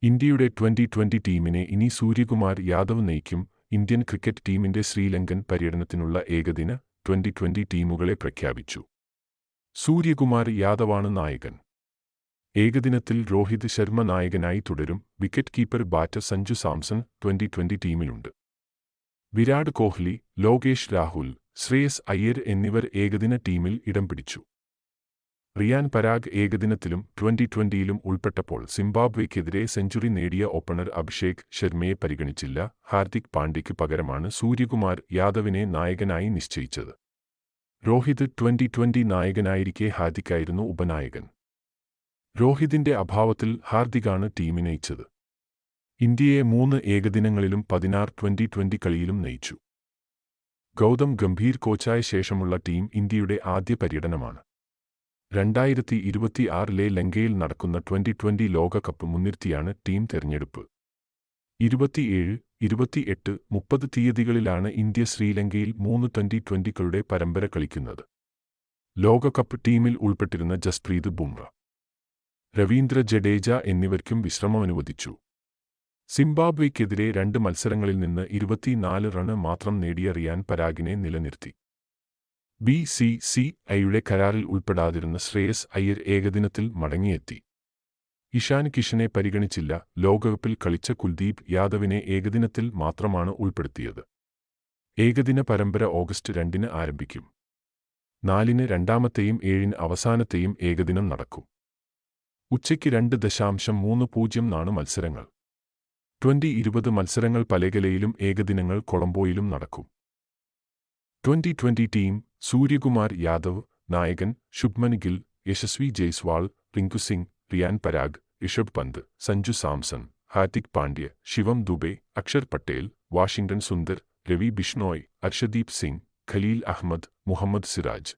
ഇന്ത്യയുടെ 2020 ടീമിനെ ഇനി സൂര്യകുമാർ യാദവ് നയിക്കും. ഇന്ത്യൻ ക്രിക്കറ്റ് ടീമിന്റെ ശ്രീലങ്കൻ പര്യടനത്തിനുള്ള ഏകദിന 2020 ടീമുകളെ പ്രഖ്യാപിച്ചു. സൂര്യകുമാർ യാദവാണ് നായകൻ. ഏകദിനത്തിൽ രോഹിത് ശർമ്മ നായകനായി തുടരും. Wicket keeper batter Sanju Samson 2020 ടീമിലുണ്ട്. വിരാട് കോഹ്ലി, ലോകേഷ് രാഹുൽ, ശ്രേയസ് അയ്യർ എന്നിവർ ഏകദിന ടീമിൽ ഇടം പിടിച്ചു. റിയാൻ പരാഗ് ഏകദിനത്തിലും 2020യിലും ഉൾപ്പെട്ടപ്പോൾ സിംബാബ്വെയ്ക്കെതിരെ സെഞ്ചുറി നേടിയ ഓപ്പണർ അഭിഷേക് ശർമ്മയെ പരിഗണിച്ചില്ല. ഹാർദിക് പാണ്ഡ്യയ്ക്ക് പകരമാണ് സൂര്യകുമാർ യാദവിനെ നായകനായി നിശ്ചയിച്ചത്. രോഹിത് 2020 നായകനായിരിക്കെ ഹാർദിക്കായിരുന്നു ഉപനായകൻ. രോഹിതിന്റെ അഭാവത്തിൽ ഹാർദിക്കാണ് ടീമിനെ നയിച്ചത്. ഇന്ത്യയെ 3 ഏകദിനങ്ങളിലും 16 2020 കളിയിലും നയിച്ചു. ഗൗതം ഗംഭീർ കോച്ചായ ശേഷമുള്ള ടീം ഇന്ത്യയുടെ ആദ്യ പര്യടനമാണ്. 2026 ലങ്കയിൽ നടക്കുന്ന 2020 ലോകകപ്പ് മുൻനിർത്തിയാണ് ടീം തെരഞ്ഞെടുപ്പ്. 27, 28, 30 തീയതികളിലാണ് ഇന്ത്യ ശ്രീലങ്കയിൽ 3 2020 കളുടെ പരമ്പര കളിക്കുന്നത്. ലോകകപ്പ് ടീമിൽ ഉൾപ്പെട്ടിരുന്ന ജസ്പ്രീത് ബുംറ, രവീന്ദ്ര ജഡേജ എന്നിവർക്കും വിശ്രമമനുവദിച്ചു. സിംബാബ്വെയ്ക്കെതിരെ 2 മത്സരങ്ങളിൽ നിന്ന് 24 റൺ മാത്രം നേടിയ റിയാൻ പരാഗിനെ നിലനിർത്തി. BCCIയുടെ കരാറിൽ ഉൾപ്പെടാതിരുന്ന ശ്രേയസ് അയ്യർ ഏകദിനത്തിൽ മടങ്ങിയെത്തി. ഇഷാൻ കിഷനെ പരിഗണിച്ചില്ല. ലോകകപ്പിൽ കളിച്ച കുൽദീപ് യാദവിനെ ഏകദിനത്തിൽ മാത്രമാണ് ഉൾപ്പെടുത്തിയത്. ഏകദിന പരമ്പര ഓഗസ്റ്റ് 2-ന് ആരംഭിക്കും. 4-ന് രണ്ടാമത്തെയും 7-ന് അവസാനത്തെയും ഏകദിനം നടക്കും. ഉച്ചയ്ക്ക് 2:30 മത്സരങ്ങൾ. 2020 മത്സരങ്ങൾ പലേഗലയിലും ഏകദിനങ്ങൾ കൊളംബോയിലും നടക്കും. 2020 ടീം: സൂര്യകുമാർ യാദവ് നായകൻ, ശുഭ്മൻ ഗിൽ, യശസ്വി ജയ്സ്വാൾ, റിങ്കു സിംഗ്, റിയാൻ പരാഗ്, ഋഷഭ് പന്ത്, സഞ്ജു സാംസൺ, ഹാർദിക് പാണ്ഡ്യ, ശിവം ദുബെ, അക്ഷർ പട്ടേൽ, വാഷിംഗ്ടൺ സുന്ദർ, രവി ബിഷ്ണോയ്, അർഷദീപ് സിംഗ്, ഖലീൽ അഹമ്മദ്, മുഹമ്മദ് സിറാജ്.